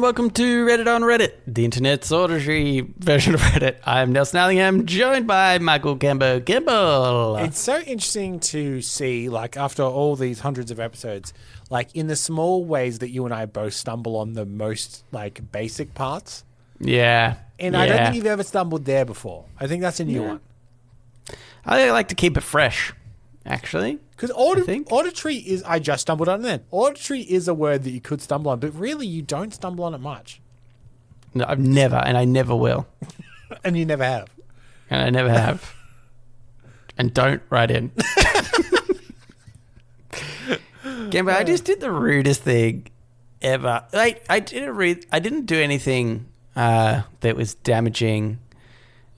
welcome to Reddit on Reddit, the internet's auditory version of Reddit. I'm Nelson Allingham, joined by Michael Campbell. It's so interesting to see, like, after all these hundreds of episodes, like, in the small ways that you and I both stumble on the most, like, basic parts. Yeah. And I don't think you've ever stumbled there before. I think that's a new one. I like to keep it fresh, actually. Because auditory is, I just stumbled on it then. Auditory is a word that you could stumble on, but really you don't stumble on it much. No, I've never, and I never will. And you never have. And I never have. And don't write in. Gambo, I just did the rudest thing ever. Like, I didn't do anything that was damaging,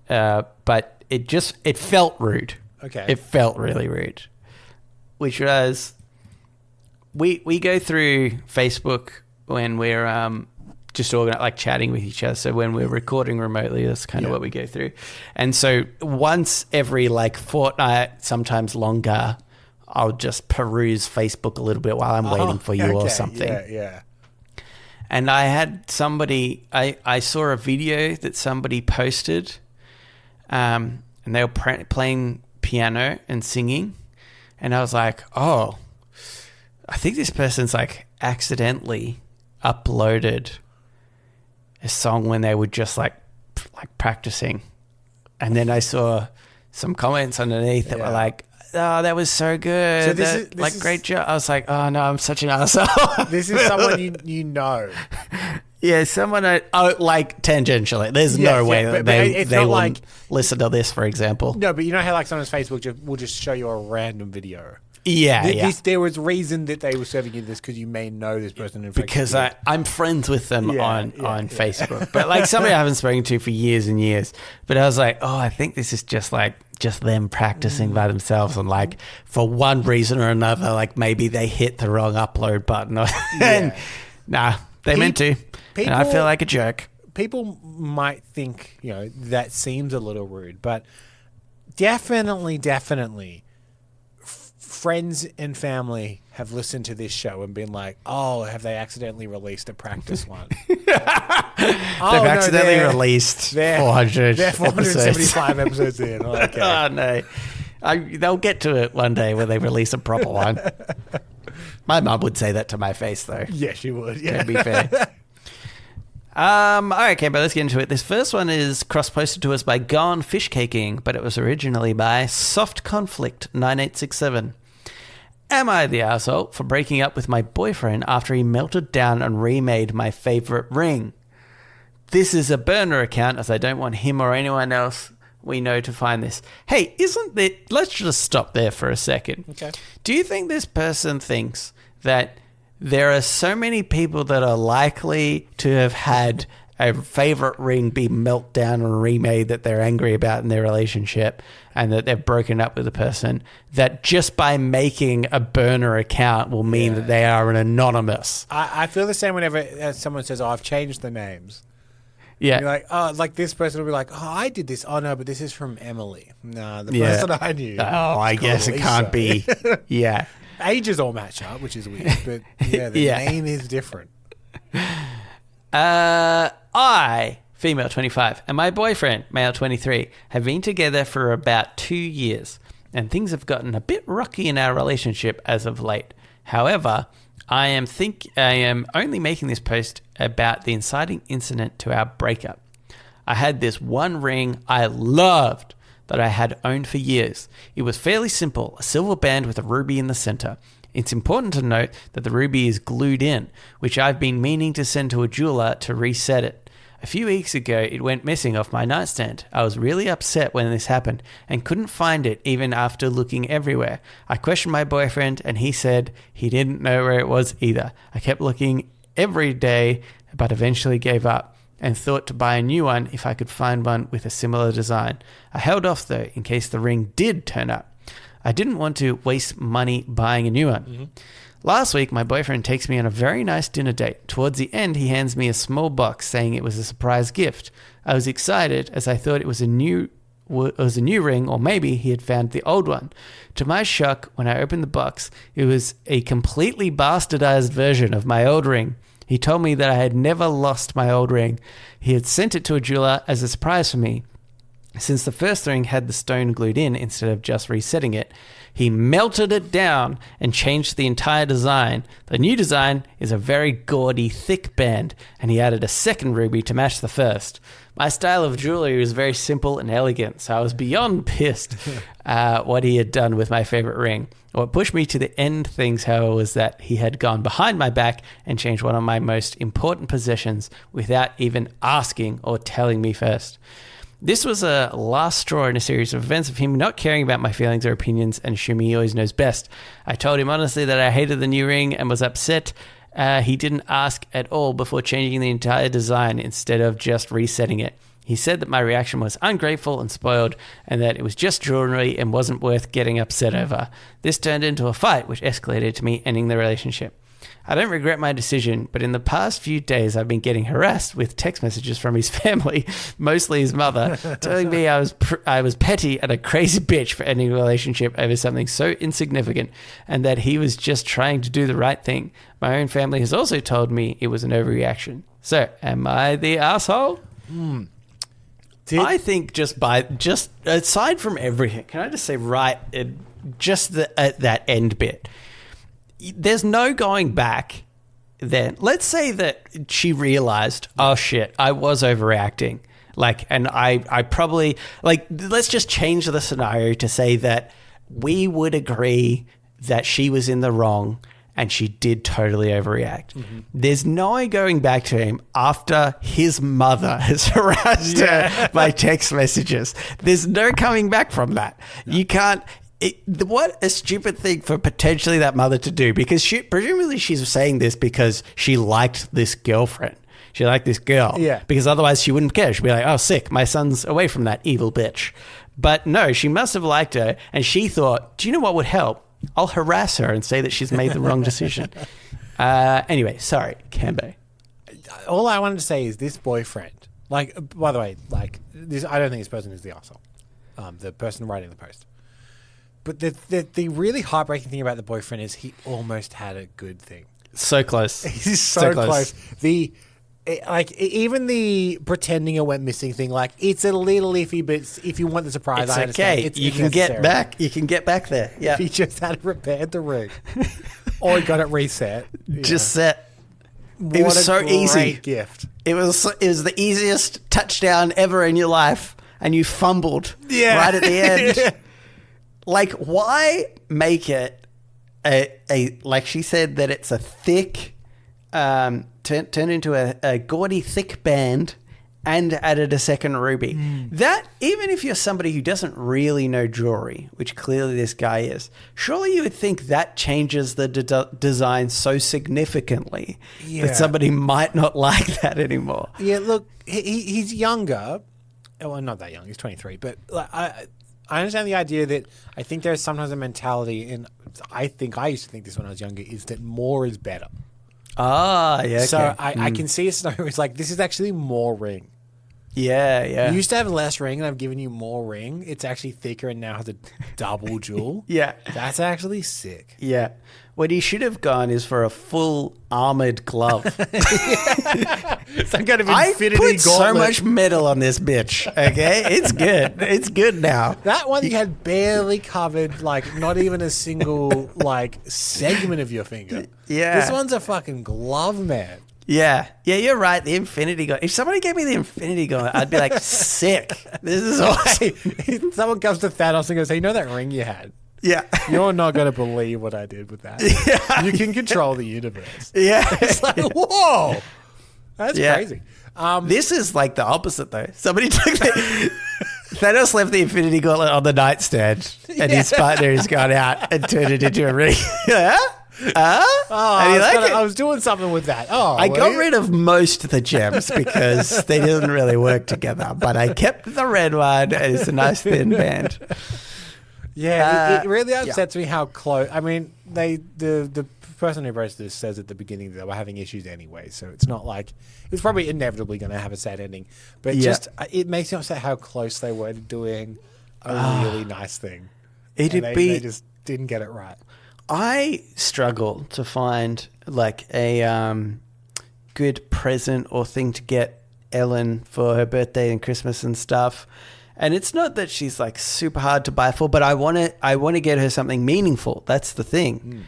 but it felt rude. Okay. It felt really rude. Which was, we go through Facebook when we're just chatting with each other. So when we're recording remotely, that's kind of what we go through. And so once every fortnight, sometimes longer, I'll just peruse Facebook a little bit while I'm waiting for you or something. Yeah. And I had somebody, I saw a video that somebody posted, and they were playing piano and singing. And I was like, oh, I think this person's accidentally uploaded a song when they were just like practicing. And then I saw some comments underneath that were like, oh, that was so good. So this is great job. I was like, oh no, I'm such an asshole. This is someone you know. Yeah, someone tangentially. There's no way that they will listen to this, for example. No, but you know how someone's Facebook will just show you a random video. Yeah, there was reason that they were serving you this because you may know this person in Facebook. Because I'm friends with them on Facebook. But somebody I haven't spoken to for years and years. But I was like, oh, I think this is just them practicing by themselves, and for one reason or another, maybe they hit the wrong upload button. Nah, they meant to. And I feel like a jerk. People might think, that seems a little rude, but definitely, friends and family have listened to this show and been like, oh, have they accidentally released a practice one? They've accidentally released 400 They're 475 episodes in. Okay. Oh, no. They'll get to it one day when they release a proper one. My mum would say that to my face, though. Yeah, she would. Yeah. To be fair. Okay, but let's get into it. This first one is cross-posted to us by Gone Fish Caking, but it was originally by Soft Conflict 9867. Am I the asshole for breaking up with my boyfriend after he melted down and remade my favorite ring? This is a burner account, as I don't want him or anyone else we know to find this. Hey, let's just stop there for a second. Okay. Do you think this person thinks that there are so many people that are likely to have had a favorite ring be melted down and remade that they're angry about in their relationship and that they've broken up with the person, that just by making a burner account will mean that they are an anonymous? I feel the same whenever someone says, oh, I've changed the names. Yeah. You're like, this person will be like, oh, I did this. Oh, no, but this is from Emily. No, the person I knew. Oh, I guess it can't be. Yeah. Ages all match up, which is weird, but the name is different. I, female 25, and my boyfriend, male 23, have been together for about 2 years, and things have gotten a bit rocky in our relationship as of late. However, I am only making this post about the inciting incident to our breakup. I had this one ring I loved that I had owned for years. It was fairly simple, a silver band with a ruby in the center. It's important to note that the ruby is glued in, which I've been meaning to send to a jeweler to reset it. A few weeks ago, it went missing off my nightstand. I was really upset when this happened and couldn't find it even after looking everywhere. I questioned my boyfriend and he said he didn't know where it was either. I kept looking every day, but eventually gave up and thought to buy a new one if I could find one with a similar design. I held off though in case the ring did turn up. I didn't want to waste money buying a new one. Mm-hmm. Last week, my boyfriend takes me on a very nice dinner date. Towards the end, he hands me a small box saying it was a surprise gift. I was excited as I thought it was a new ring, or maybe he had found the old one. To my shock, when I opened the box, it was a completely bastardized version of my old ring. He told me that I had never lost my old ring. He had sent it to a jeweler as a surprise for me. Since the first ring had the stone glued in instead of just resetting it, he melted it down and changed the entire design. The new design is a very gaudy, thick band, and he added a second ruby to match the first. My style of jewelry was very simple and elegant, so I was beyond pissed what he had done with my favorite ring. What pushed me to the end things, however, was that he had gone behind my back and changed one of my most important possessions without even asking or telling me first. This was a last straw in a series of events of him not caring about my feelings or opinions and assuming he always knows best. I told him honestly that I hated the new ring and was upset. He didn't ask at all before changing the entire design instead of just resetting it. He said that my reaction was ungrateful and spoiled and that it was just jewelry and wasn't worth getting upset over. This turned into a fight, which escalated to me ending the relationship. I don't regret my decision, but in the past few days, I've been getting harassed with text messages from his family, mostly his mother, telling me I was petty and a crazy bitch for ending a relationship over something so insignificant and that he was just trying to do the right thing. My own family has also told me it was an overreaction. So, am I the asshole? I think just aside from everything, can I just say that end bit? There's no going back then. Let's say that she realized, oh shit, I was overreacting. And I probably, let's just change the scenario to say that we would agree that she was in the wrong and she did totally overreact. Mm-hmm. There's no going back to him after his mother has harassed her by text messages. There's no coming back from that. No. You can't. What a stupid thing for potentially that mother to do, because presumably she's saying this because she liked this girlfriend. She liked this girl. Yeah. Because otherwise she wouldn't care. She'd be like, oh, sick, my son's away from that evil bitch. But no, she must have liked her, and she thought, do you know what would help? I'll harass her and say that she's made the wrong decision. Anyway, sorry, Cambo. All I wanted to say is this boyfriend, by the way, this, I don't think this person is the arsehole, the person writing the post. But the really heartbreaking thing about the boyfriend is he almost had a good thing. So close. He's so close. Even the pretending it went missing thing, it's a little iffy, but if you want the surprise, I understand. It's okay. You can get back. You can get back there. Yeah. If he just had repaired the ring, or he got it reset, just set. It was so easy. Gift. It was the easiest touchdown ever in your life, and you fumbled right at the end. Why make it a like she said that it's a thick, turn into a gaudy thick band and added a second ruby. That, even if you're somebody who doesn't really know jewelry, which clearly this guy is, surely you would think that changes the design so significantly that somebody might not like that anymore. Yeah, look, he's younger. Well, not that young. He's 23, but I understand the idea that I think there's sometimes a mentality, and I think I used to think this when I was younger, is that more is better. Ah, yeah. So I can see a scenario where it's this is actually more ring. Yeah, yeah. You used to have less ring, and I've given you more ring. It's actually thicker and now has a double jewel. Yeah. That's actually sick. Yeah. What he should have gone is for a full armored glove. Some kind of infinity I put gauntlet. So much metal on this bitch. Okay, it's good. It's good now. That one you had barely covered, not even a single segment of your finger. Yeah, this one's a fucking glove, man. Yeah, you're right. The infinity gauntlet. If somebody gave me the infinity gauntlet, I'd be like, sick. This is awesome. If someone comes to Thanos and goes, hey, you know that ring you had? Yeah. You're not going to believe what I did with that. Yeah. You can control the universe. Yeah. It's whoa. That's crazy. This is the opposite, though. Somebody took Thanos left the infinity gauntlet on the nightstand, and his partner has gone out and turned it into a ring. Yeah? I was doing something with that. I got rid of most of the gems because they didn't really work together, but I kept the red one. It's a nice thin band. Yeah, it really upsets me how close. I mean, the person who wrote this says at the beginning that they were having issues anyway, so it's not it's probably inevitably going to have a sad ending. But it makes me upset how close they were to doing a really nice thing. They just didn't get it right. I struggle to find good present or thing to get Ellen for her birthday and Christmas and stuff. And it's not that she's like super hard to buy for, but I want to get her something meaningful. That's the thing.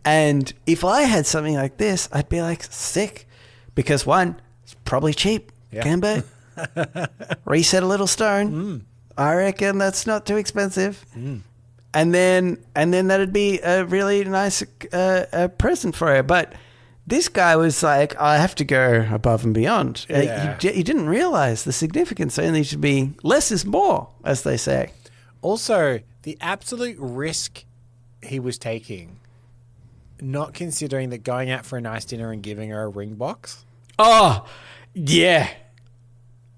And if I had something like this, I'd be like, sick. Because one, it's probably cheap. Yeah. Gambo. Reset a little stone. I reckon that's not too expensive. And then that'd be a really nice present for her. But this guy was like, I have to go above and beyond. Yeah. He didn't realize the significance. Only should be less is more, as they say. Also, the absolute risk he was taking, not considering that going out for a nice dinner and giving her a ring box. Oh, yeah.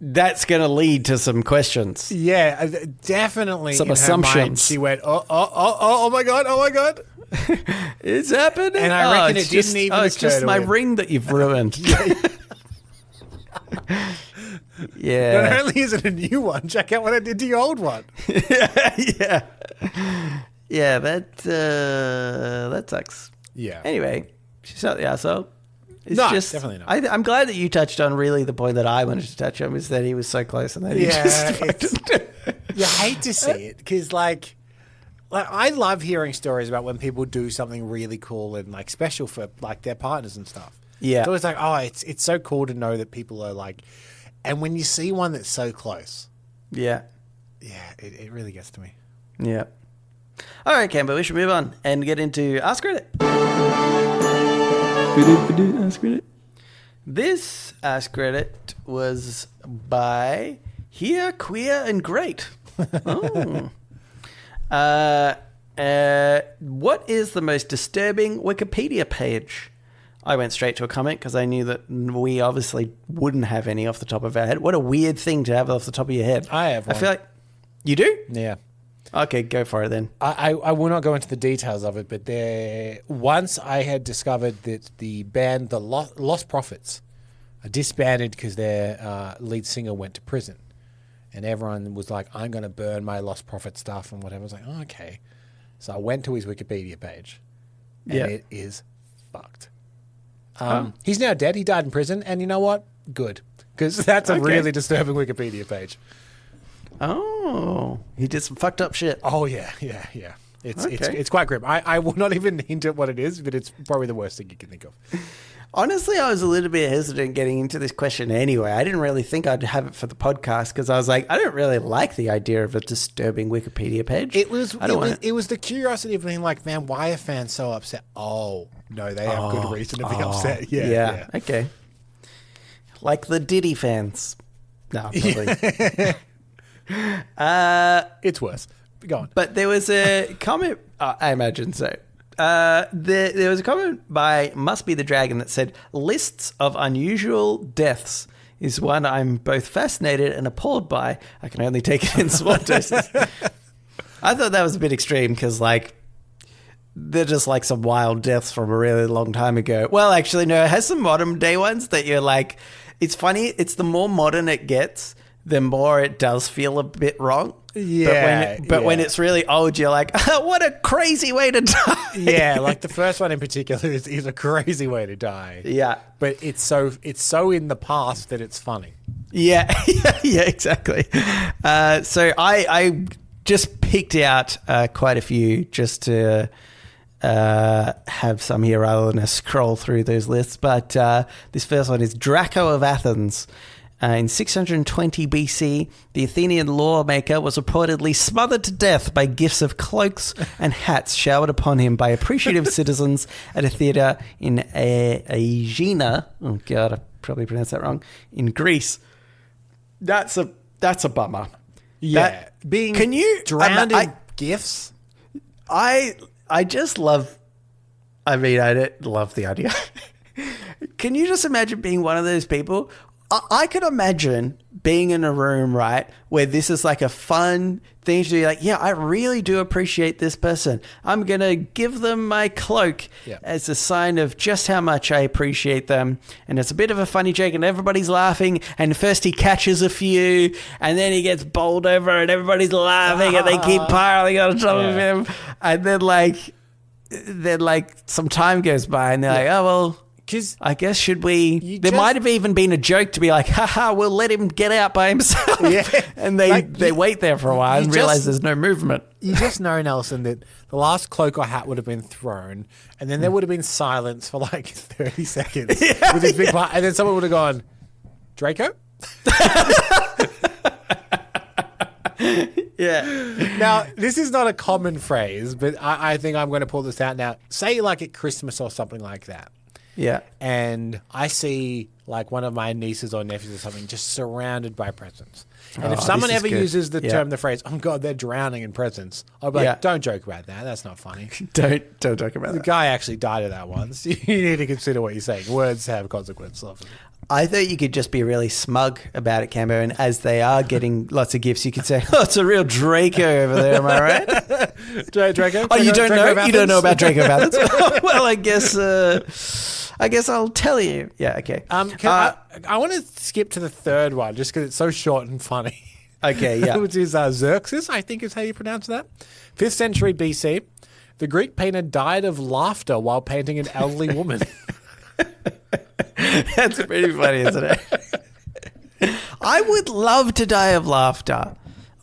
That's going to lead to some questions. Yeah, definitely. Some in assumptions. Her mind, she went, oh my God. It's happening. And I reckon it didn't even it's occur just to my him. ring that you've ruined. Yeah. Not only is it a new one, check out what I did to your old one. Yeah. Yeah, that sucks. Yeah. Anyway, she's not the asshole. It's No, just, definitely not. I'm glad that you touched on really the point that I wanted to touch on, is that he was so close and that he just you hate to see it because like I love hearing stories about when people do something really cool and like special for like their partners and stuff. Yeah. It's always like, oh, it's so cool to know that people are like, and when you see one that's so close, Yeah. it really gets to me. Yeah. All right, Cambo, we should move on and get into Ask Reddit. Ask Reddit. This Ask Reddit was by Here, Queer and Great. Oh. What is the most disturbing Wikipedia page? I went straight to a comment because I knew that we obviously wouldn't have any off the top of our head. What a weird thing to have off the top of your head. I have one. I feel like... You do? Yeah. Okay, go for it then. I will not go into the details of it, but once I had discovered that the band, the Lost Prophets, are disbanded because their lead singer went to prison. And everyone was like, I'm going to burn my Lost Prophet stuff and whatever. I was like, oh, okay. So I went to his Wikipedia page, and it is fucked. He's now dead. He died in prison. And you know what? Good. Because that's a really disturbing Wikipedia page. Oh, he did some fucked up shit. Oh, yeah. It's quite grim. I will not even hint at what it is, but it's probably the worst thing you can think of. Honestly, I was a little bit hesitant getting into this question anyway. I didn't really think I'd have it for the podcast because I was like, I don't really like the idea of a disturbing Wikipedia page. It was the curiosity of being like, man, why are fans so upset? Oh, no, they have good reason to be upset. Yeah. Okay. Like the Diddy fans. No, probably. It's worse. Go on. But there was a comment, I imagine so. There was a comment by Must Be the Dragon that said, lists of unusual deaths is one I'm both fascinated and appalled by. I can only take it in small doses. I thought that was a bit extreme because, like, they're just like some wild deaths from a really long time ago. Well, actually, no, it has some modern day ones that you're like, it's funny. It's the more modern it gets, the more it does feel a bit wrong. Yeah. But when it's really old, you're like, what a crazy way to die. Yeah, like the first one in particular is a crazy way to die. Yeah. But it's so in the past that it's funny. Yeah, yeah, exactly. So I just picked out quite a few just to have some here rather than a scroll through those lists. But this first one is Draco of Athens. In 620 BC, the Athenian lawmaker was reportedly smothered to death by gifts of cloaks and hats showered upon him by appreciative citizens at a theatre in Aegina. Oh, God, I probably pronounced that wrong. In Greece. That's a bummer. Yeah. Can you drowned in gifts? I just love... I mean, I don't love the idea. Can you just imagine being one of those people... I could imagine being in a room, right, where this is like a fun thing to do. Like, yeah, I really do appreciate this person. I'm going to give them my cloak as a sign of just how much I appreciate them. And it's a bit of a funny joke and everybody's laughing. And first he catches a few and then he gets bowled over and everybody's laughing and they keep piling on top of him. And then like some time goes by and they're like, oh, well, Because I guess should we? There might have even been a joke to be like, haha, we'll let him get out by himself. Yeah. And they wait there for a while and realize there's no movement. You just know, Nelson, that the last cloak or hat would have been thrown, and then there would have been silence for like 30 seconds with this big part, and then someone would have gone, Draco? Yeah. Now, this is not a common phrase, but I think I'm going to pull this out now. Say like at Christmas or something like that. Yeah. And I see like one of my nieces or nephews or something just surrounded by presents. And if someone ever uses the term, the phrase, oh God, they're drowning in presents, I'll be like, don't joke about that. That's not funny. Don't joke about that. The guy actually died of that once. You need to consider what you're saying. Words have consequences often. I thought you could just be really smug about it, Cambo, and as they are getting lots of gifts, you could say, oh, it's a real Draco over there, am I right? Draco? Oh, you don't Draco know? You don't know about Draco Valance? Well, I guess I'll tell you. Yeah, okay. I want to skip to the third one just because it's so short and funny. Okay, yeah. Which is Xerxes, I think is how you pronounce that. 5th century BC. The Greek painter died of laughter while painting an elderly woman. That's pretty funny, isn't it? I would love to die of laughter.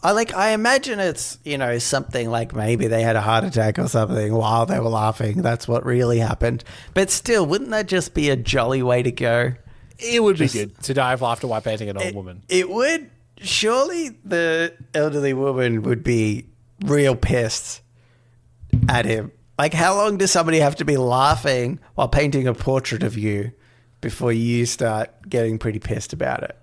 I imagine it's, something like maybe they had a heart attack or something while they were laughing. That's what really happened. But still, wouldn't that just be a jolly way to go? It would be good to die of laughter while painting an old woman. It would. Surely the elderly woman would be real pissed at him. Like, how long does somebody have to be laughing while painting a portrait of you before you start getting pretty pissed about it?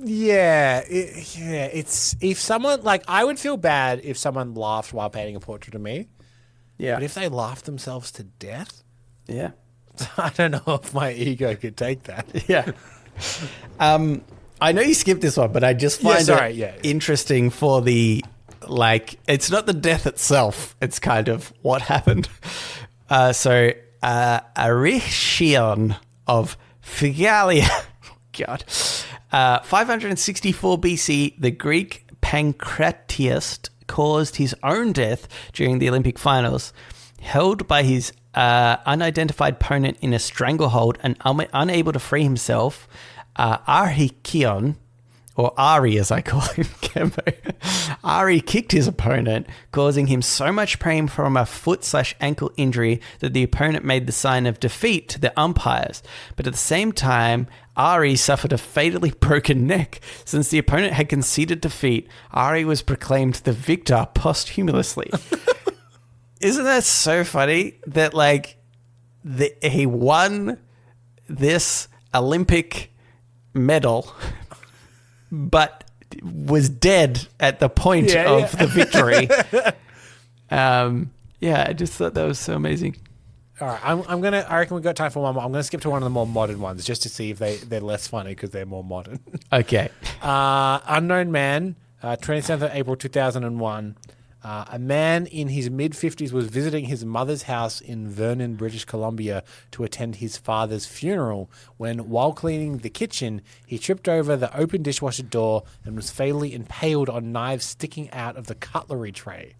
Yeah, it's if someone I would feel bad if someone laughed while painting a portrait of me. Yeah, but if they laughed themselves to death, yeah, I don't know if my ego could take that. Yeah. I know you skipped this one, but I just find it interesting for the it's not the death itself; it's kind of what happened. So Arishion of Phigalia, God. 564 BC, the Greek pancratiast caused his own death during the Olympic finals. Held by his unidentified opponent in a stranglehold and unable to free himself, Arhikion, or Ari as I call him, Ari kicked his opponent, causing him so much pain from a foot/ankle injury that the opponent made the sign of defeat to the umpires. But at the same time, Ari suffered a fatally broken neck. Since the opponent had conceded defeat, Ari was proclaimed the victor posthumously. Isn't that so funny that he won this Olympic medal, but was dead at the point of the victory? I just thought that was so amazing. All right, I reckon we've got time for one more. I'm going to skip to one of the more modern ones just to see if they're less funny because they're more modern. Okay. Unknown man, 27th of April 2001. A man in his mid-50s was visiting his mother's house in Vernon, British Columbia to attend his father's funeral when, while cleaning the kitchen, he tripped over the open dishwasher door and was fatally impaled on knives sticking out of the cutlery tray.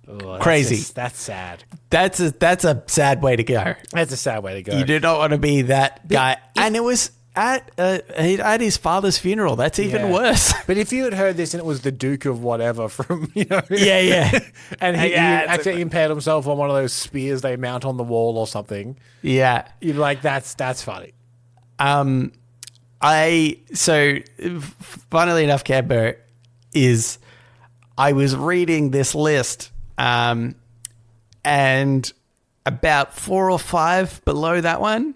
Ooh, crazy. That's sad. That's a sad way to go. That's a sad way to go. You do not want to be that guy. And it was at his father's funeral. That's even worse. But if you had heard this and it was the Duke of whatever from, Yeah. And he actually impaled himself on one of those spears they mount on the wall or something. Yeah. You'd be like, that's funny. Funnily enough, Cambo, I was reading this list, and about 4 or 5 below that one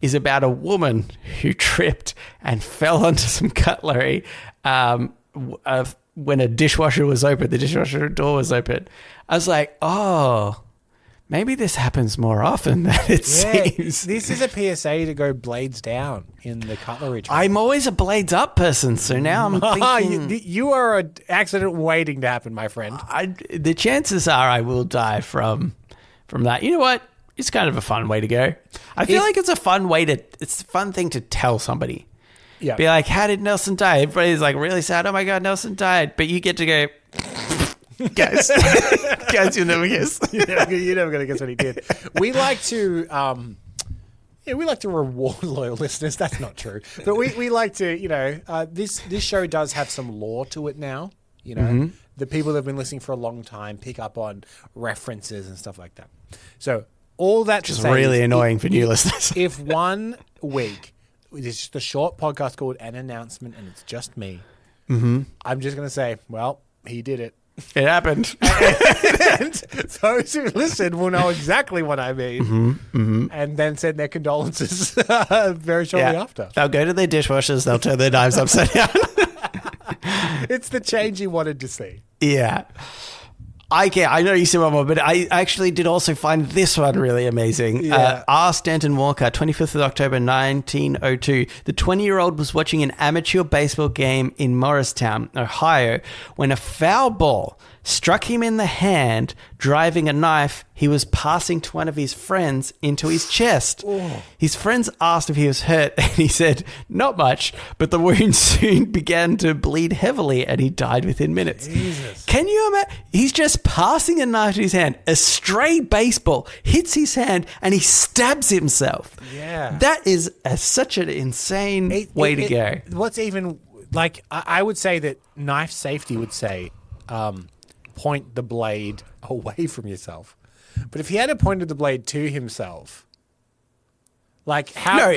is about a woman who tripped and fell onto some cutlery when a dishwasher was open. The dishwasher door was open. I was like, oh, maybe this happens more often than it seems. This is a PSA to go blades down in the cutlery tray. I'm always a blades up person, so now I'm thinking... You are an accident waiting to happen, my friend. The chances are I will die from that. You know what? It's kind of a fun way to go. I feel like it's a fun thing to tell somebody. Yeah. Be like, how did Nelson die? Everybody's really sad. Oh my God, Nelson died. But you get to go, guys, you'll never guess. You're never going to guess what he did. We like to Yeah, we like to reward loyal listeners. That's not true. But we like to, this show does have some lore to it now. The people that have been listening for a long time pick up on references and stuff like that. So all that Which is really annoying for new listeners. If 1 week, it's just a short podcast called An Announcement and it's just me, I'm just going to say, well, he did it. It happened. And those who listen will know exactly what I mean. And then send their condolences very shortly after. They'll go to their dishwashers. They'll turn their knives upside down. It's the change you wanted to see. Yeah. I know you said one more, but I actually did also find this one really amazing. Yeah. R. Stanton Walker, 25th of October, 1902. The 20-year-old was watching an amateur baseball game in Morristown, Ohio, when a foul ball struck him in the hand, driving a knife he was passing to one of his friends into his chest. Oh. His friends asked if he was hurt, and he said, not much, but the wound soon began to bleed heavily, and he died within minutes. Jesus. Can you imagine? He's just passing a knife to his hand. A stray baseball hits his hand, and he stabs himself. Yeah. That is such an insane way to go. What's even, I would say that knife safety would say, point the blade away from yourself. But if he had pointed the blade to himself, how? No,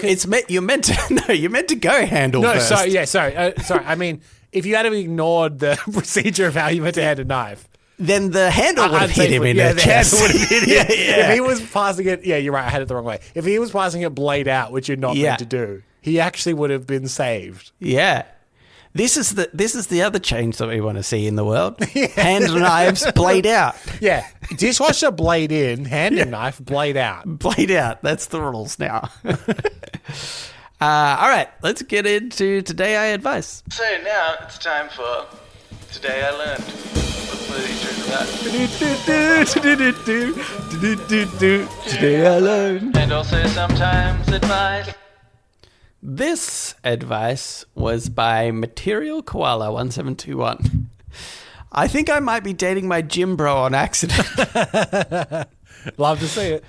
you're meant to go handle first. Sorry. I mean, if you had ignored the procedure of how you meant to hand a knife, then the handle would have hit him in the chest. Handle would have hit him. If he was passing it, you're right. I had it the wrong way. If he was passing it blade out, which you're not meant to do, he actually would have been saved. Yeah. This is the other change that we want to see in the world. Hand knives, blade out. Yeah. Dishwasher, blade in. Hand knife, blade out. Blade out. That's the rules now. All right. Let's get into Today I Advice. So now it's time for Today I Learned. Today I Learned. And also sometimes advice. This advice was by Material Koala 1721. I think I might be dating my gym bro on accident. Love to see it.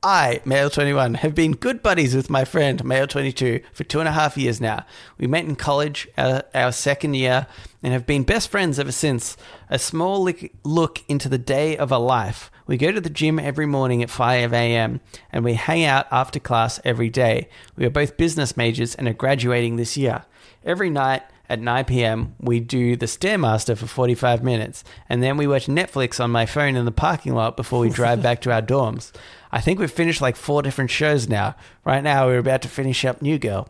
I, male 21, have been good buddies with my friend, male 22, for 2.5 years now. We met in college, our second year, and have been best friends ever since. A small look into the day of a life. We go to the gym every morning at 5 a.m. and we hang out after class every day. We are both business majors and are graduating this year. Every night at 9 p.m. we do the Stairmaster for 45 minutes and then we watch Netflix on my phone in the parking lot before we drive back to our dorms. I think we've finished 4 different shows now. Right now we're about to finish up New Girl.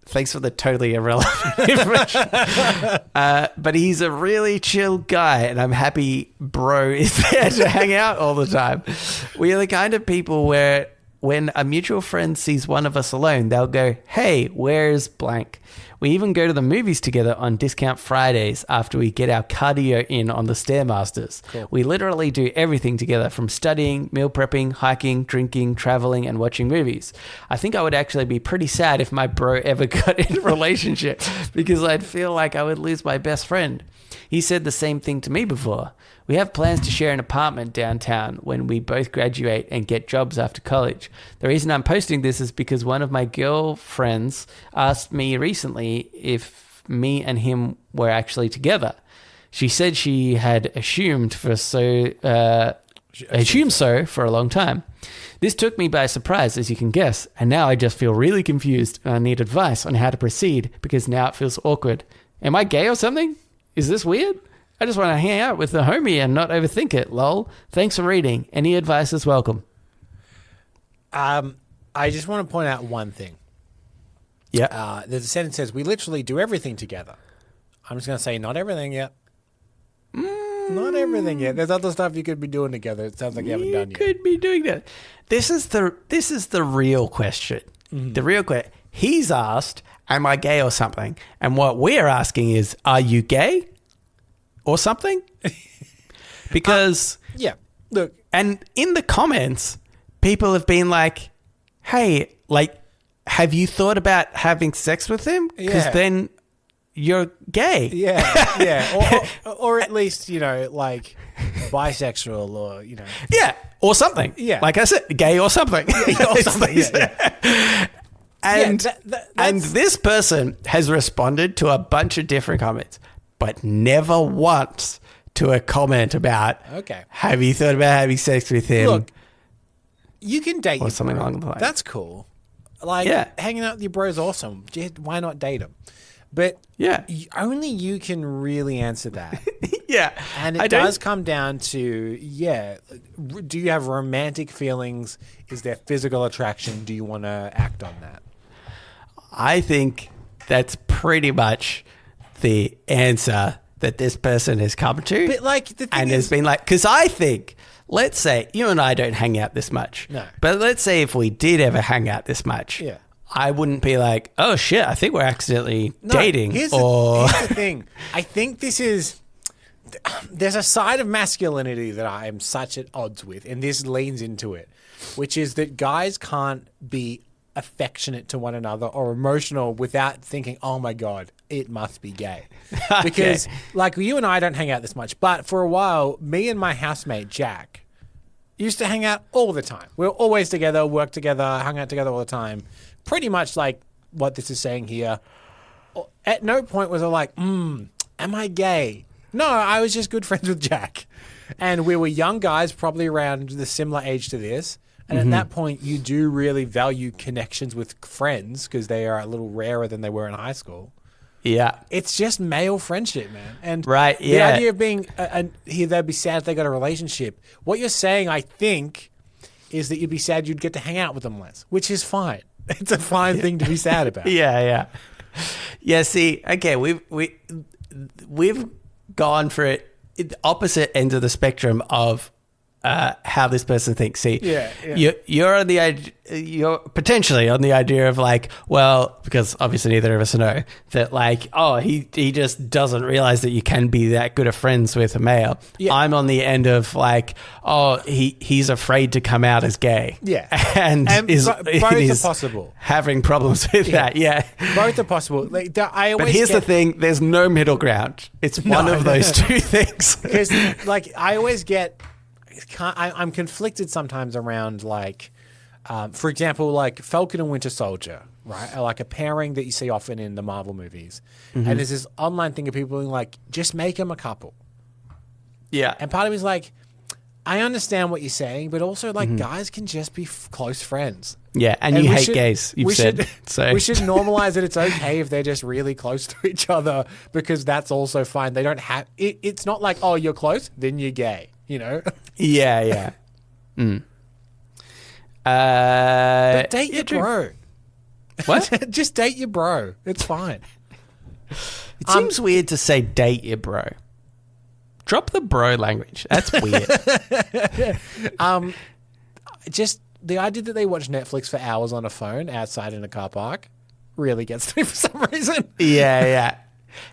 Thanks for the totally irrelevant information. But he's a really chill guy, and I'm happy bro is there to hang out all the time. We are the kind of people where when a mutual friend sees one of us alone, they'll go, hey, where's blank? We even go to the movies together on discount Fridays after we get our cardio in on the Stairmasters. Cool. We literally do everything together, from studying, meal prepping, hiking, drinking, traveling, and watching movies. I think I would actually be pretty sad if my bro ever got in a relationship because I'd feel like I would lose my best friend. He said the same thing to me before. We have plans to share an apartment downtown when we both graduate and get jobs after college. The reason I'm posting this is because one of my girlfriends asked me recently if me and him were actually together. She said she had assumed so for a long time. This took me by surprise, as you can guess, and now I just feel really confused and I need advice on how to proceed because now it feels awkward. Am I gay or something? Is this weird? I just want to hang out with the homie and not overthink it, lol. Thanks for reading. Any advice is welcome. I just want to point out one thing. Yeah. The sentence says, we literally do everything together. I'm just going to say, not everything yet. Not everything yet. There's other stuff you could be doing together. It sounds like you haven't done yet. You could be doing that. This is the real question. Mm-hmm. The real question. He's asked, am I gay or something? And what we're asking is, are you gay? Or something? Because yeah, look, and in the comments, people have been like, "Hey, have you thought about having sex with him? Because then you're gay." Yeah, or at least bisexual or, you know. Yeah, or something. Yeah. Like I said, gay or something. Or something. Yeah. And this person has responded to a bunch of different comments, but never once to a comment about, okay, have you thought about having sex with him? Look, you can date or something along the line. That's cool. Like, hanging out with your bro is awesome. Why not date him? But only you can really answer that. And it does come down to, do you have romantic feelings? Is there physical attraction? Do you want to act on that? I think that's pretty much the answer that this person has come to. But like, the thing and has been like, because I think, let's say you and I don't hang out this much. No. But let's say if we did ever hang out this much, I wouldn't be like, oh shit, I think we're accidentally dating. Here's the thing. I think there's a side of masculinity that I am such at odds with, and this leans into it, which is that guys can't be affectionate to one another or emotional without thinking, oh my God, it must be gay. Because like you and I don't hang out this much, but for a while, me and my housemate, Jack, used to hang out all the time. We were always together, worked together, hung out together all the time. Pretty much like what this is saying here. At no point was I like, am I gay? No, I was just good friends with Jack. And we were young guys, probably around the similar age to this. And at that point, you do really value connections with friends because they are a little rarer than they were in high school. Yeah. It's just male friendship, man. And the yeah. idea of being, they'd be sad if they got a relationship. What you're saying, I think, is that you'd be sad you'd get to hang out with them less, which is fine. It's a fine thing to be sad about. Yeah. See, okay, we've gone for it opposite ends of the spectrum of how this person thinks. See, you're on the idea, you're potentially on the idea of like, well, because obviously neither of us know that, like, oh, he just doesn't realize that you can be that good of friends with a male. Yeah. I'm on the end of like, oh, he's afraid to come out as gay. Yeah, and both are possible. Having problems with that. Yeah, both are possible. Like, but here's the thing: there's no middle ground. It's one of those two things. Because like I always get. I'm conflicted sometimes around like, for example, like Falcon and Winter Soldier, right? Are like a pairing that you see often in the Marvel movies. Mm-hmm. And there's this online thing of people being like, just make them a couple. Yeah. And part of me is like, I understand what you're saying, but also like guys can just be close friends. Yeah, and you hate gays, you've said. So we should normalize that it's okay if they're just really close to each other because that's also fine. They don't have... It's not like, oh, you're close, then you're gay. You know? Yeah. But date your bro. What? Just date your bro. It's fine. It seems weird to say date your bro. Drop the bro language. That's weird. Just the idea that they watch Netflix for hours on a phone outside in a car park really gets to me for some reason. Yeah.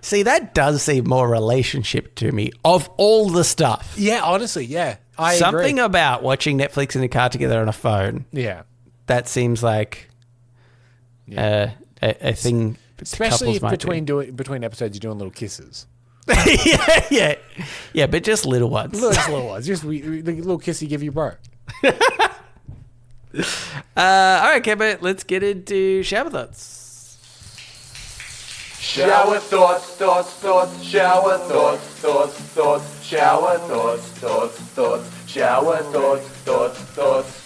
See, that does seem more relationship to me of all the stuff. Yeah, honestly, yeah. Something about watching Netflix in a car together on a phone. Yeah. That seems like a thing. Especially if between episodes you're doing little kisses. Yeah, but just little ones. Little ones. Just the little kiss you give your bro. All right, Kevin, let's get into shower thoughts. Shower thoughts, shower thoughts, shower thoughts, shower thoughts.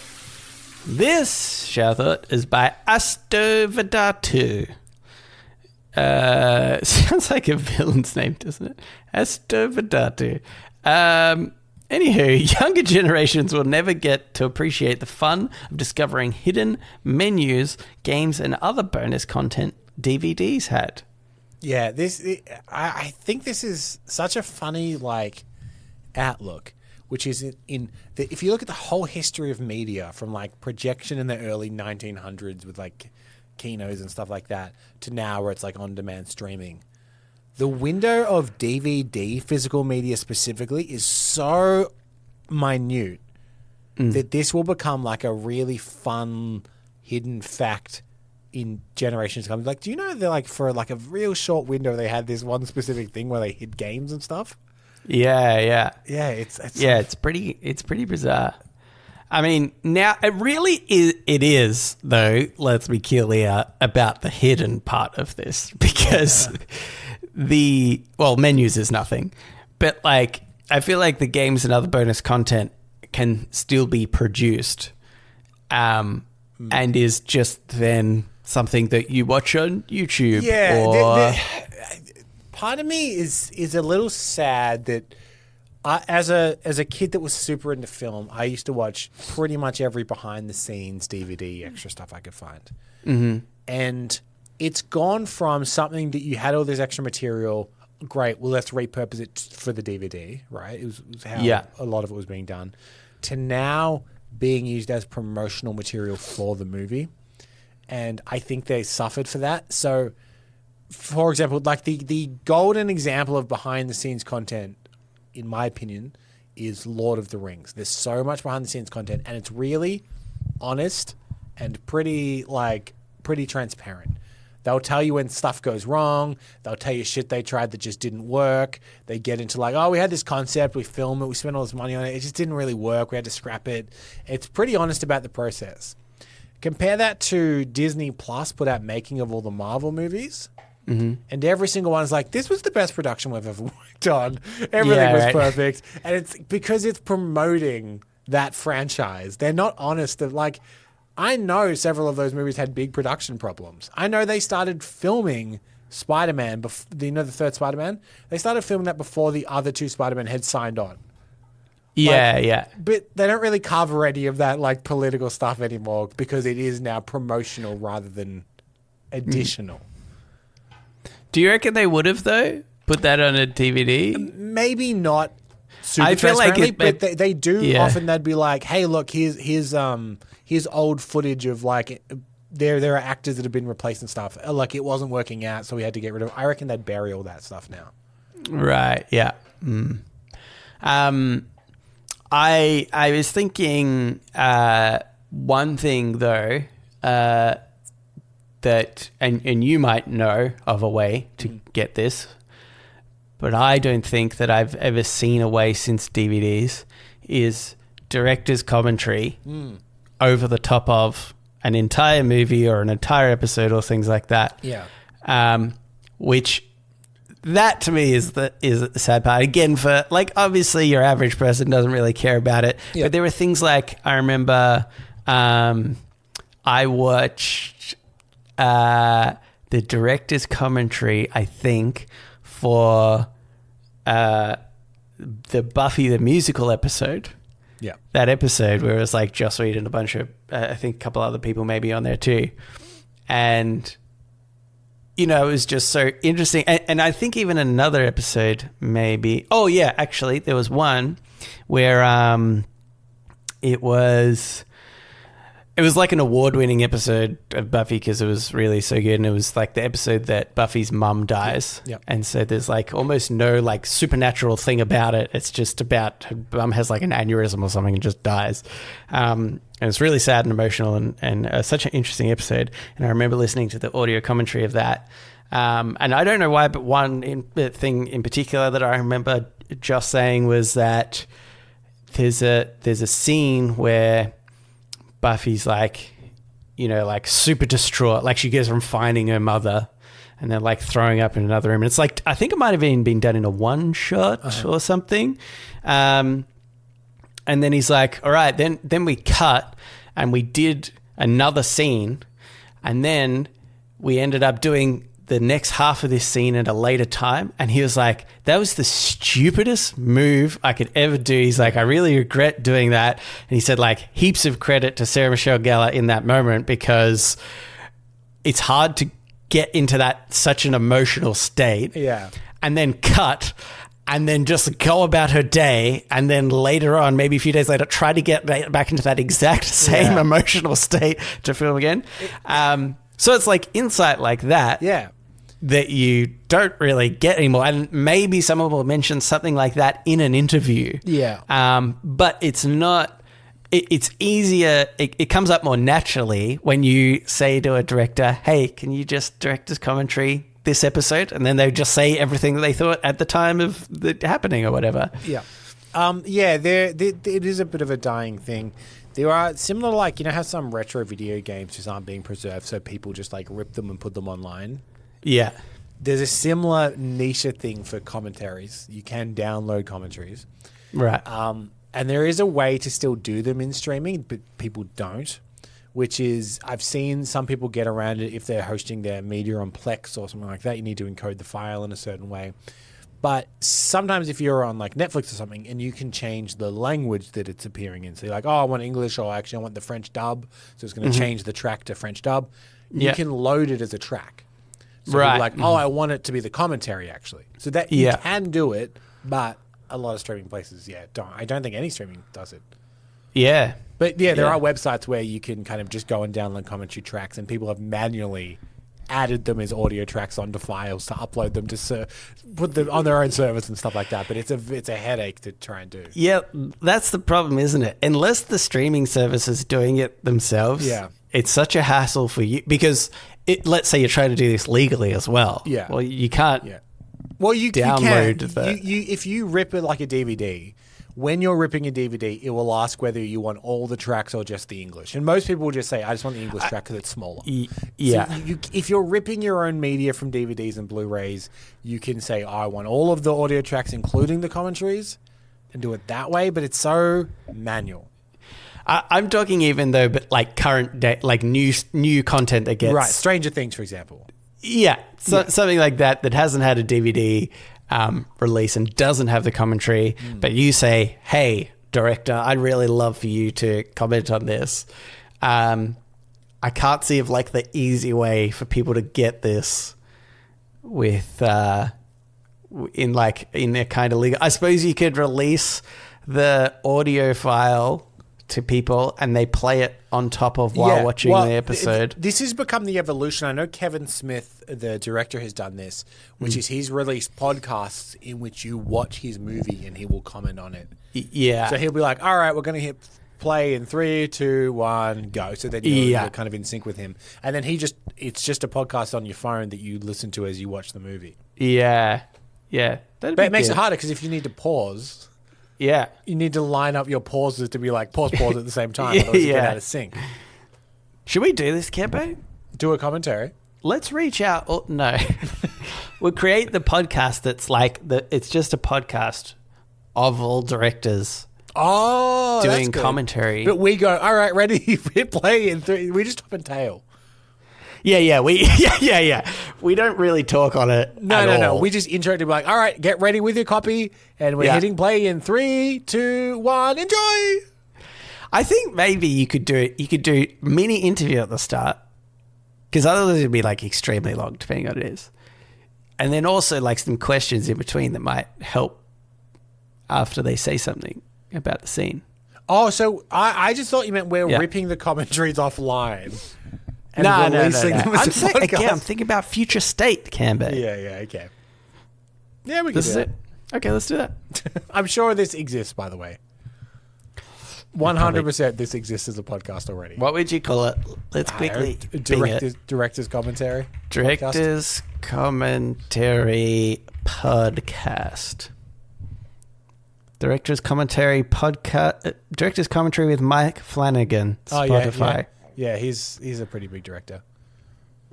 This shower thought is by Astovadatu. Sounds like a villain's name, doesn't it? Astovadatu. Anywho, younger generations will never get to appreciate the fun of discovering hidden menus, games, and other bonus content DVDs had. Yeah, I think this is such a funny like outlook, which is if you look at the whole history of media from like projection in the early 1900s with like kinos and stuff like that to now where it's like on-demand streaming. The window of DVD, physical media specifically, is so minute that this will become like a really fun hidden fact in generations to come. Like, do you know they're like for like a real short window they had this one specific thing where they hid games and stuff? Yeah. It's pretty bizarre. I mean, now it really is. It is, though. Let's be clear about the hidden part of this, because menus is nothing, but like I feel like the games and other bonus content can still be produced, and is just then something that you watch on YouTube. Yeah, part of me is a little sad that. As a kid that was super into film, I used to watch pretty much every behind the scenes DVD extra stuff I could find. Mm-hmm. And it's gone from something that you had all this extra material, great, well, let's repurpose it for the DVD, right? It was how a lot of it was being done, to now being used as promotional material for the movie. And I think they suffered for that. So, for example, like the golden example of behind the scenes content, in my opinion, is Lord of the Rings. There's so much behind the scenes content, and it's really honest and pretty transparent. They'll tell you when stuff goes wrong. They'll tell you shit they tried that just didn't work. They get into like, oh, we had this concept, we filmed it, we spent all this money on it, it just didn't really work, we had to scrap it. It's pretty honest about the process. Compare that to Disney Plus put out making of all the Marvel movies. Mm-hmm. And every single one is like, this was the best production we've ever worked on. Everything was perfect. And it's because it's promoting that franchise. They're not honest. Like, I know several of those movies had big production problems. I know they started filming Spider-Man, the third Spider-Man? They started filming that before the other two Spider-Man had signed on. Yeah. But they don't really cover any of that like political stuff anymore because it is now promotional rather than additional. Do you reckon they would have, though, put that on a DVD? Maybe not super I feel like but they do often. They'd be like, hey, look, here's old footage of like there are actors that have been replaced and stuff. Like it wasn't working out, so we had to get rid of it. I reckon they'd bury all that stuff now. Right, yeah. I was thinking one thing, though, that and you might know of a way to get this, but I don't think that I've ever seen a way since DVDs, is director's commentary over the top of an entire movie or an entire episode or things like that. Yeah. Which that to me is the sad part. Again, for like obviously your average person doesn't really care about it, but there were things like I remember I watched the director's commentary, I think, for the Buffy the Musical episode. Yeah. That episode where it was like Joss Whedon and a bunch of, I think a couple other people maybe on there too. And, you know, it was just so interesting. And I think even another episode maybe. Oh, yeah, actually, there was one where it was like an award-winning episode of Buffy because it was really so good, and it was like the episode that Buffy's mum dies. Yep. And so there's like almost no like supernatural thing about it. It's just about her mum has like an aneurysm or something and just dies. And it's really sad and emotional and such an interesting episode. And I remember listening to the audio commentary of that. And I don't know why, but one thing in particular that I remember Joss saying was that there's a scene where Buffy's like, you know, like super distraught. Like she goes from finding her mother and then like throwing up in another room. And it's like, I think it might have even been done in a one shot or something. And then he's like, all right, then we cut and we did another scene. And then we ended up doing the next half of this scene at a later time. And he was like, that was the stupidest move I could ever do. He's like, I really regret doing that. And he said like heaps of credit to Sarah Michelle Gellar in that moment because it's hard to get into that such an emotional state. Yeah. And then cut and then just go about her day. And then later on, maybe a few days later, try to get back into that exact same emotional state to film again. So it's like insight like that. Yeah. That you don't really get anymore. And maybe someone will mention something like that in an interview. Yeah. But it's not, it's easier. It comes up more naturally when you say to a director, hey, can you just direct this commentary this episode, and then they would just say everything that they thought at the time of the happening or whatever. Yeah. It is a bit of a dying thing. There are similar, like, you know how some retro video games just aren't being preserved, so people just like rip them and put them online? Yeah. There's a similar niche thing for commentaries. You can download commentaries. Right. And there is a way to still do them in streaming, but people don't, which is I've seen some people get around it if they're hosting their media on Plex or something like that. You need to encode the file in a certain way. But sometimes if you're on like Netflix or something and you can change the language that it's appearing in. So you're like, oh, I want English, or actually I want the French dub. So it's going to change the track to French dub. You can load it as a track. So right. you're like, oh, I want it to be the commentary actually. So that you can do it, but a lot of streaming places, don't. I don't think any streaming does it. Yeah. But there are websites where you can kind of just go and download commentary tracks, and people have manually added them as audio tracks onto files to upload them to put them on their own servers and stuff like that. But it's a headache to try and do. Yeah, that's the problem, isn't it? Unless the streaming service is doing it themselves, it's such a hassle for you because let's say you're trying to do this legally as well. Yeah. Well, you can't. Yeah. Well, you download if you rip it like a DVD. When you're ripping a DVD, it will ask whether you want all the tracks or just the English. And most people will just say, I just want the English track because it's smaller. Yeah. So if you're ripping your own media from DVDs and Blu-rays, you can say, I want all of the audio tracks, including the commentaries, and do it that way. But it's so manual. I'm talking even though, but like current day, like new content that gets... Right, Stranger Things, for example. Yeah, something like that hasn't had a DVD release and doesn't have the commentary, but you say, hey, director, I'd really love for you to comment on this. I can't see of like the easy way for people to get this with in a kind of legal... I suppose you could release the audio file to people and they play it on top of while watching the episode. This has become the evolution. I know Kevin Smith, the director, has done this, which is he's released podcasts in which you watch his movie and he will comment on it. Yeah. So he'll be like, all right, we're going to hit play in 3, 2, 1, go. So then you're kind of in sync with him. And then it's just a podcast on your phone that you listen to as you watch the movie. Yeah. Yeah. But it makes it harder because if you need to pause... Yeah. You need to line up your pauses to be like, pause at the same time. Otherwise you get out of sync. Should we do this, Campo? Do a commentary? Let's reach out. Oh, no. We'll create the podcast that's like, it's just a podcast of all directors doing commentary. But we go, all right, ready, hit play in 3. We just top and tail. Yeah. We don't really talk on it. No. We just intro to be like, all right, get ready with your copy, and we're hitting play in 3, 2, 1, enjoy. I think maybe you could do it. You could do mini interview at the start, because otherwise it'd be like extremely long, depending on what it is, and then also like some questions in between that might help after they say something about the scene. Oh, so I just thought you meant we're ripping the commentaries offline. No. I'm thinking about future state, Camber. Yeah, okay. Yeah, we can do it. Okay, let's do that. I'm sure this exists, by the way. 100% this exists as a podcast already. What would you call it? Let's quickly Director's commentary? Director's commentary podcast. Director's commentary podcast. Director's commentary with Mike Flanagan. Spotify. Yeah, he's a pretty big director.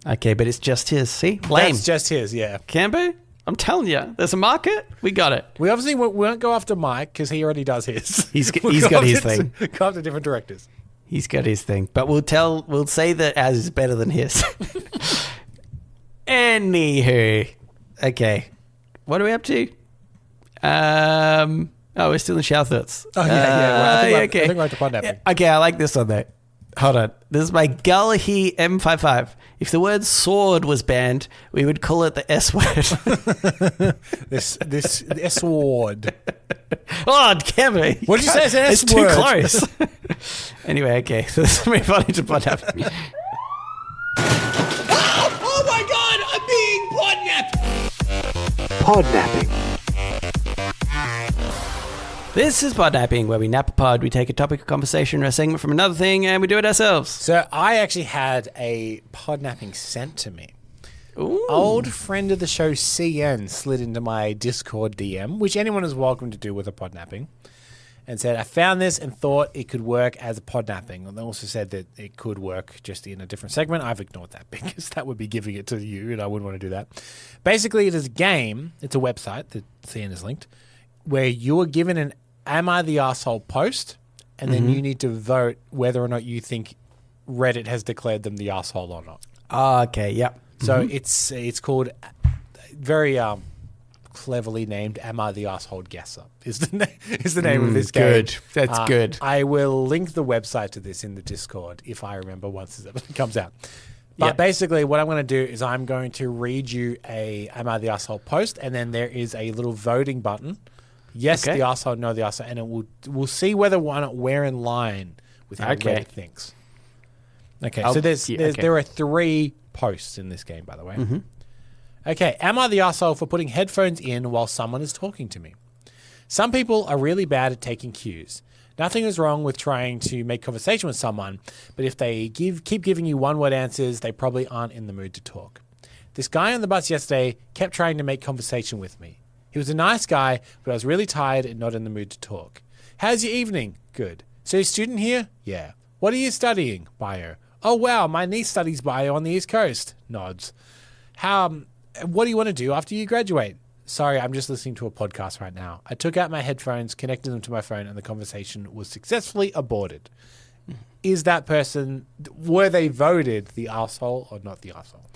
Okay, but it's just his. See? Lame. That's just his, yeah. Cambo? I'm telling you, there's a market. We got it. We obviously won't go after Mike because he already does his. He's got his thing. Go after different directors. He's got his thing. But we'll say that ours is better than his. Anywho. Okay. What are we up to? We're still in shower thoughts. Oh, yeah. Okay. I think we're up to Podnapping. Okay, I like this one though. Hold on. This is my Gulhi M55. If the word sword was banned, we would call it the S word. this S word. Oh, Kevin. What did you say? It's an S it's word. Too close. Anyway, okay. So let's move on into Podnapping. Oh my God! I'm being podnapped. Podnapping. This is Podnapping, where we nap a pod, we take a topic of conversation or a segment from another thing, and we do it ourselves. So I actually had a Podnapping sent to me. Ooh. Old friend of the show, CN, slid into my Discord DM, which anyone is welcome to do with a podnapping, and said, I found this and thought it could work as a podnapping. And they also said that it could work just in a different segment. I've ignored that because that would be giving it to you, and I wouldn't want to do that. Basically, it is a game. It's a website that CN has linked, where you are given an Am I the Arsehole post, and then you need to vote whether or not you think Reddit has declared them the arsehole or not. Oh, okay, yep. So it's called, very cleverly named, Am I the Arsehole Guesser is the name of this game. Good. That's good. I will link the website to this in the Discord if I remember once it comes out. But basically what I'm going to do is I'm going to read you a Am I the Arsehole post, and then there is a little voting button. Yes, the arsehole, no, the arsehole. And we'll see whether or not we're in line with how Reddit thinks. Okay, so there are 3 posts in this game, by the way. Okay, am I the arsehole for putting headphones in while someone is talking to me? Some people are really bad at taking cues. Nothing is wrong with trying to make conversation with someone, but if they keep giving you one-word answers, they probably aren't in the mood to talk. This guy on the bus yesterday kept trying to make conversation with me. He was a nice guy, but I was really tired and not in the mood to talk. How's your evening? Good. So you're a student here? Yeah. What are you studying? Bio. Oh, wow, my niece studies bio on the East Coast. Nods. What do you want to do after you graduate? Sorry, I'm just listening to a podcast right now. I took out my headphones, connected them to my phone, and the conversation was successfully aborted. Is that person, were they voted the arsehole or not the arsehole?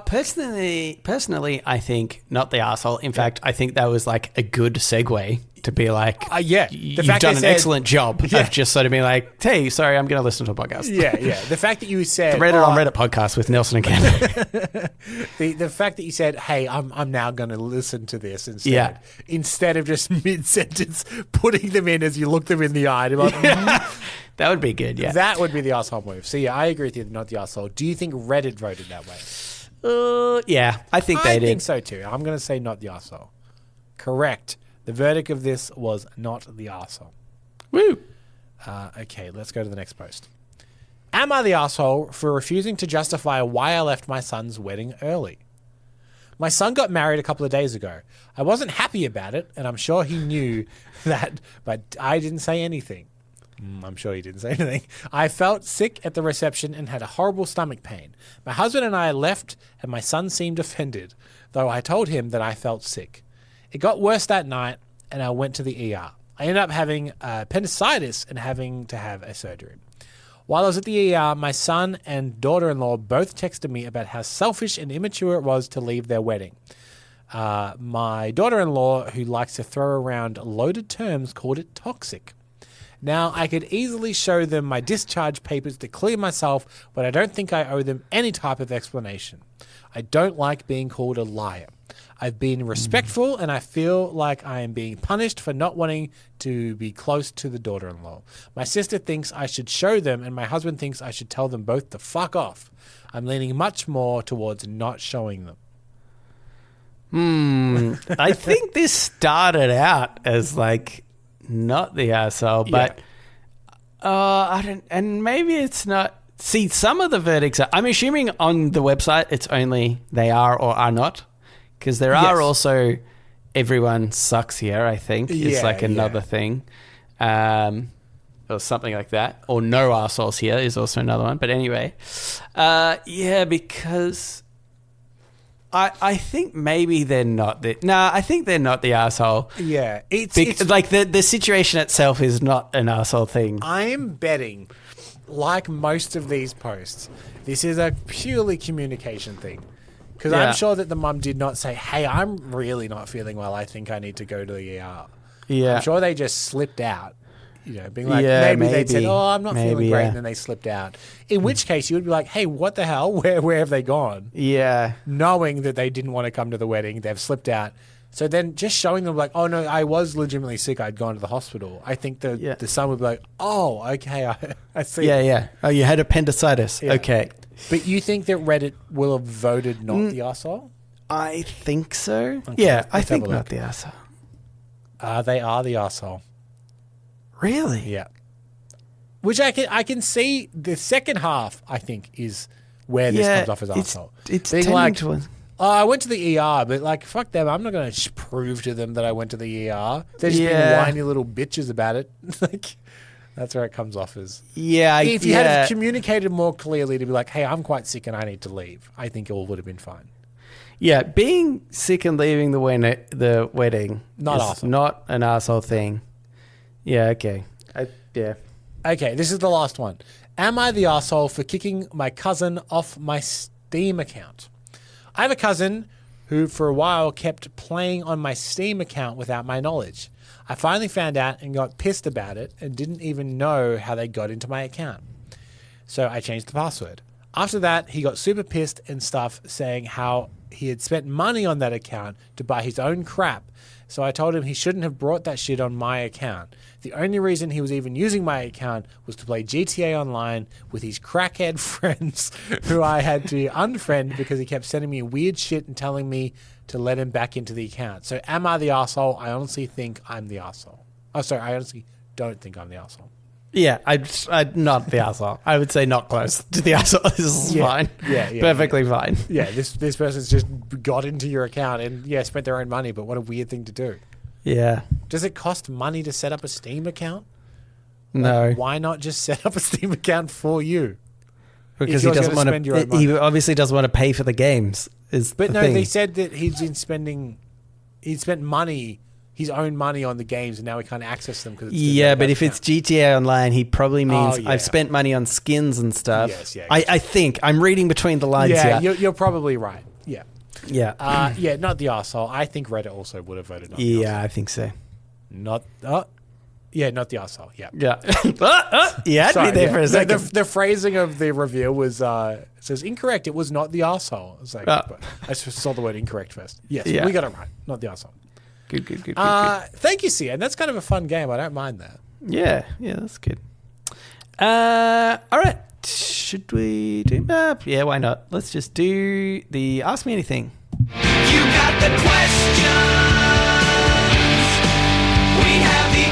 Personally, I think not the arsehole. In fact, I think that was like a good segue to be like, you've done an excellent job of just sort of being like, hey, sorry, I'm going to listen to a podcast. Yeah. The fact that you said the Reddit on Reddit podcast with Nelson and Campbell. the fact that you said, hey, I'm now going to listen to this instead of just mid sentence putting them in as you look them in the eye. Like, that would be good. Yeah, that would be the arsehole move. So yeah, I agree with you. Not the arsehole. Do you think Reddit voted that way? Yeah, I think they did. I think so too. I'm going to say not the arsehole. Correct. The verdict of this was not the arsehole. Woo. Okay, let's go to the next post. Am I the arsehole for refusing to justify why I left my son's wedding early? My son got married a couple of days ago. I wasn't happy about it, and I'm sure he knew that, but I didn't say anything. I'm sure he didn't say anything. I felt sick at the reception and had a horrible stomach pain. My husband and I left, and my son seemed offended, though I told him that I felt sick. It got worse that night, and I went to the ER. I ended up having appendicitis and having to have a surgery. While I was at the ER, my son and daughter-in-law both texted me about how selfish and immature it was to leave their wedding. My daughter-in-law, who likes to throw around loaded terms, called it toxic. Now, I could easily show them my discharge papers to clear myself, but I don't think I owe them any type of explanation. I don't like being called a liar. I've been respectful, and I feel like I am being punished for not wanting to be close to the daughter-in-law. My sister thinks I should show them, and my husband thinks I should tell them both to fuck off. I'm leaning much more towards not showing them. I think this started out as like not the arsehole, but I don't, and maybe it's not. See, some of the verdicts are, I'm assuming on the website it's only they are or are not. Because there are also everyone sucks here, I think, is like another thing. Or something like that. Or no arseholes here is also another one. But anyway, because I think maybe they're not I think they're not the arsehole. Yeah. It's like the situation itself is not an arsehole thing. I'm betting, like most of these posts, this is a purely communication thing. Because I'm sure that the mum did not say, hey, I'm really not feeling well. I think I need to go to the ER. Yeah. I'm sure they just slipped out, being like, maybe they said, oh, I'm not feeling great. And then they slipped out. In which case you would be like, hey, what the hell? Where have they gone? Yeah. Knowing that they didn't want to come to the wedding. They've slipped out. So then just showing them like, oh, no, I was legitimately sick. I'd gone to the hospital. I think the son would be like, oh, okay, I see. Yeah. Oh, you had appendicitis. Yeah. Okay. But you think that Reddit will have voted not the arsehole? I think so. Okay, yeah, I think not the arsehole. They are the arsehole. Really? Yeah. Which I can see the second half, I think, is where this comes off as arsehole. It's being tending like, to... oh, I went to the ER, but like, fuck them. I'm not going to prove to them that I went to the ER. They're just being whiny little bitches about it. Like, that's where it comes off as. Yeah. If you had communicated more clearly to be like, hey, I'm quite sick and I need to leave, I think it all would have been fine. Yeah, being sick and leaving the wedding is not an arsehole thing. Yeah, okay. Okay, this is the last one. Am I the arsehole for kicking my cousin off my Steam account? I have a cousin who for a while kept playing on my Steam account without my knowledge. I finally found out and got pissed about it and didn't even know how they got into my account. So I changed the password. After that, he got super pissed and stuff, saying how he had spent money on that account to buy his own crap. So I told him he shouldn't have brought that shit on my account. The only reason he was even using my account was to play GTA Online with his crackhead friends who I had to unfriend because he kept sending me weird shit and telling me to let him back into the account. So am I the arsehole? I honestly think I'm the arsehole. Oh, sorry, I honestly don't think I'm the arsehole. Yeah, I'm not the arsehole. I would say not close to the arsehole. This is fine. Yeah. Perfectly fine. Yeah, this person's just got into your account and, spent their own money, but what a weird thing to do. Yeah. Does it cost money to set up a Steam account? No. Like, why not just set up a Steam account for you? Because he doesn't want to. He obviously doesn't want to pay for the games. They said that he'd spent money, his own money on the games, and now he can't access them because but if it's GTA Online, he probably means I've spent money on skins and stuff. Yes, yeah. I think I'm reading between the lines. Yeah, you're probably right. Yeah. Yeah. Not the arsehole. I think Reddit also would have voted not the arsehole. I think so. Not the arsehole. Yeah. Yeah. You had me there for a second. The phrasing of the reveal was says incorrect. It was not the arsehole. It's like, but I just saw the word incorrect first. Yes, we got it right. Not the arsehole. Good. Thank you, Cian. That's kind of a fun game. I don't mind that. Yeah, that's good. All right. Should we do map? Yeah, why not? Let's just do the Ask Me Anything. You got the questions. We have the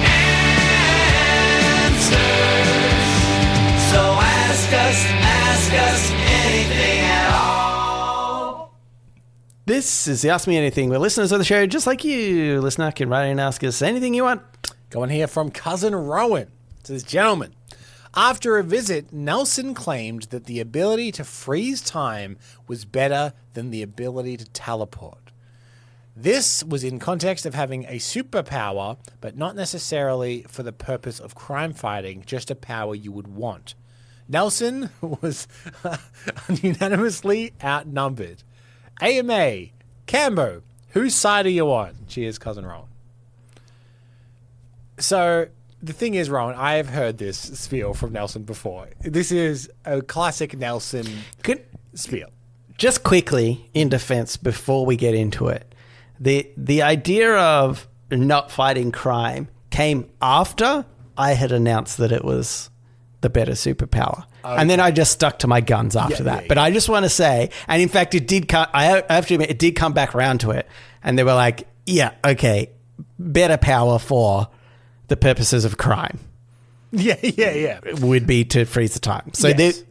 answers. So ask us anything at all. This is the Ask Me Anything, where listeners of the show, just like you, listener, can write in and ask us anything you want. Go on here from Cousin Rowan. It says, gentlemen, after a visit, Nelson claimed that the ability to freeze time was better than the ability to teleport. This was in context of having a superpower, but not necessarily for the purpose of crime fighting, just a power you would want. Nelson was unanimously outnumbered. AMA, Cambo, whose side are you on? Cheers, Cousin Rowan. So the thing is, Rowan, I have heard this spiel from Nelson before. This is a classic Nelson spiel. Just quickly, in defense, before we get into it, the idea of not fighting crime came after I had announced that it was the better superpower. Okay. And then I just stuck to my guns after that. Yeah. But I just want to say, and in fact, it did come, I have to admit, it did come back around to it. And they were like, yeah, okay, better power for the purposes of crime. Yeah. Would be to freeze the time. So yes.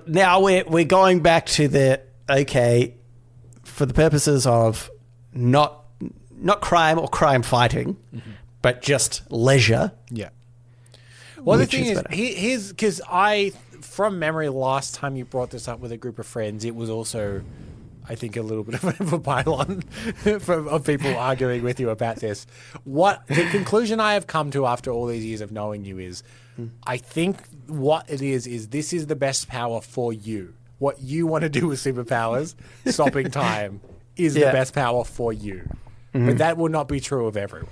Now we're going back to the, okay, for the purposes of not crime or crime fighting, but just leisure. Yeah. Well, the thing is, here's because from memory, last time you brought this up with a group of friends, it was also, I think, a little bit of a pylon of people arguing with you about this. The conclusion I have come to after all these years of knowing you is, I think what it is this is the best power for you. What you want to do with superpowers, stopping time, is the best power for you. But that will not be true of everyone.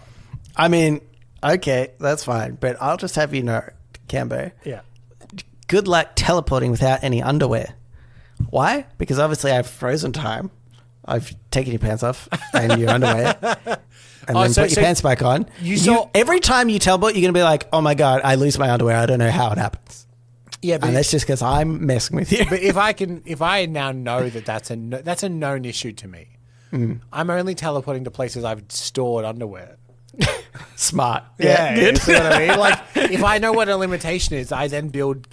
I mean, okay, that's fine. But I'll just have you know, Cambo. Yeah. Good luck teleporting without any underwear. Why? Because obviously I have frozen time. I've taken your pants off and your underwear. And then put your pants back on. Every time you teleport, you're going to be like, oh my God, I lose my underwear. I don't know how it happens. Yeah, but and that's just because I'm messing with you. But if I now know that's a known issue to me. I'm only teleporting to places I've stored underwear. Smart. Yeah. You see what I mean? Like, if I know what a limitation is, I then build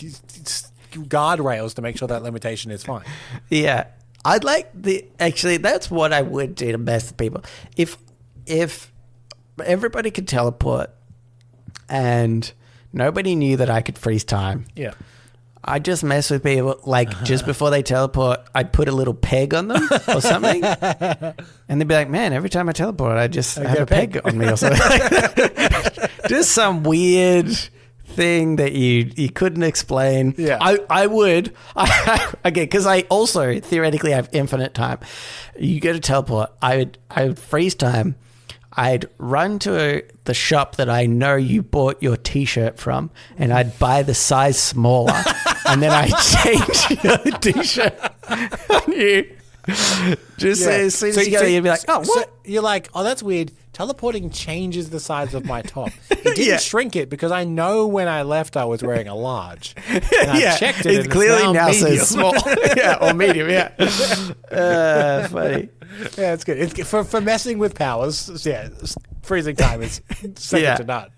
guardrails to make sure that limitation is fine. Yeah. I'd like actually, that's what I would do to mess with people. If everybody could teleport and nobody knew that I could freeze time. Yeah. I'd just mess with people, like, just before they teleport, I'd put a little peg on them or something. And they'd be like, man, every time I teleport, I just have a peg on me or something like that. Just some weird thing that you couldn't explain. Yeah. I would. Okay, because I also theoretically have infinite time. You go to teleport, I would freeze time. I'd run to the shop that I know you bought your T-shirt from, and I'd buy the size smaller, and then I'd change your T-shirt on you. Just as soon as you go, you'd be like, oh, what? So you're like, oh, that's weird. Teleporting changes the size of my top. It didn't shrink it because I know when I left I was wearing a large. And I checked it, and clearly now medium. says small. Or medium, funny. Yeah, it's good. It's for messing with powers. Yeah, freezing time is second to none.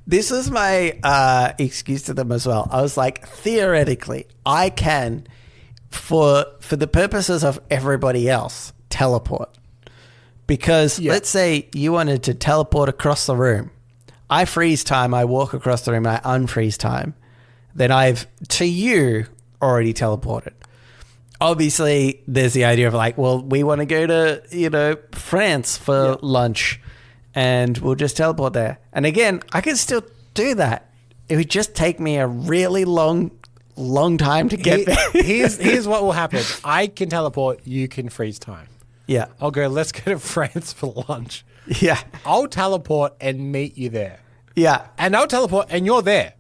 This is my excuse to them as well. I was like, theoretically, I can, for the purposes of everybody else, teleport. Because let's say you wanted to teleport across the room. I freeze time, I walk across the room, I unfreeze time. Then I've, to you, already teleported. Obviously, there's the idea of like, well, we want to go to, France for lunch, and we'll just teleport there. And again, I can still do that. It would just take me a really long time to get there. Here's what will happen. I can teleport, you can freeze time. Yeah. I'll go, let's go to France for lunch. Yeah. I'll teleport and meet you there. Yeah. And I'll teleport and you're there.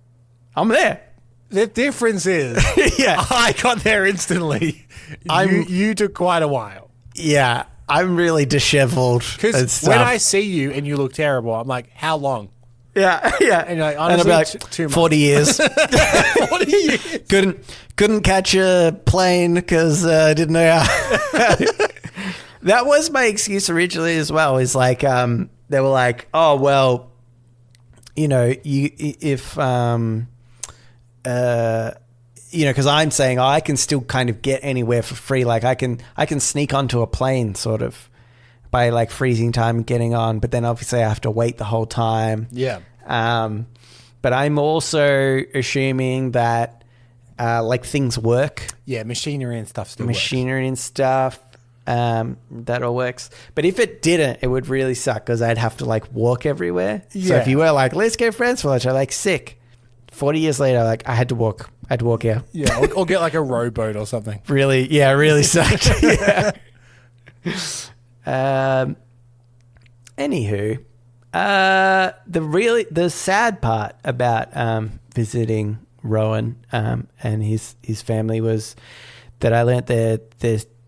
I'm there. The difference is I got there instantly. You took quite a while. Yeah. I'm really disheveled. Because when I see you and you look terrible, I'm like, how long? Yeah. Yeah. And you're like, honestly, and I'll be like, 2 months. 40 years. 40 years. Couldn't catch a plane because I didn't know how. That was my excuse originally as well. Is like they were like, oh well, if because I'm saying I can still kind of get anywhere for free. Like I can sneak onto a plane sort of by like freezing time and getting on, but then obviously I have to wait the whole time. Yeah. But I'm also assuming that like things work. Yeah, machinery and stuff still works. Machinery and stuff. That all works. But if it didn't, it would really suck because I'd have to like walk everywhere. Yeah. So if you were like, let's go France for lunch, I'm like, sick. 40 years later, like I had to walk here. Yeah, or get like a rowboat or something. Really sucked. Yeah. Anywho, the sad part about visiting Rowan and his family was that I learnt they're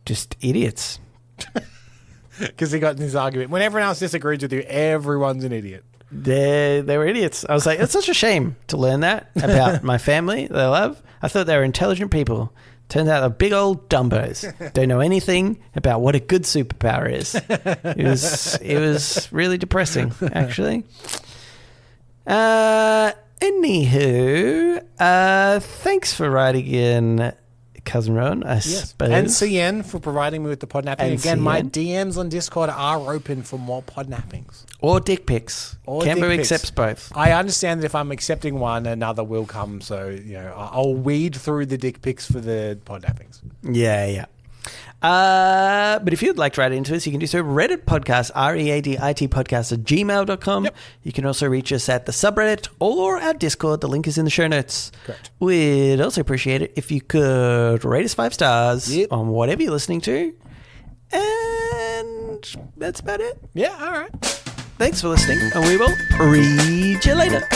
just idiots. Because he got in this argument. When everyone else disagrees with you, everyone's an idiot. They were idiots. I was like, it's such a shame to learn that about my family that I love. I thought they were intelligent people. Turns out they're big old dumbos. Don't know anything about what a good superpower is. It was really depressing, actually. Anywho, thanks for writing in, Cousin Rowan, I suppose. And CN for providing me with the podnapping. And again, CN. my DMs on Discord are open for more podnappings. Or dick pics. Cambo accepts both. I understand that if I'm accepting one, another will come. So, I'll weed through the dick pics for the podnappings. Yeah. But if you'd like to write into us, you can do so. Reddit podcast, readitpodcast @gmail.com. Yep. You can also reach us at the subreddit or our Discord. The link is in the show notes. Correct. We'd also appreciate it if you could rate us 5 stars on whatever you're listening to. And that's about it. Yeah, all right. Thanks for listening, and we will read you later.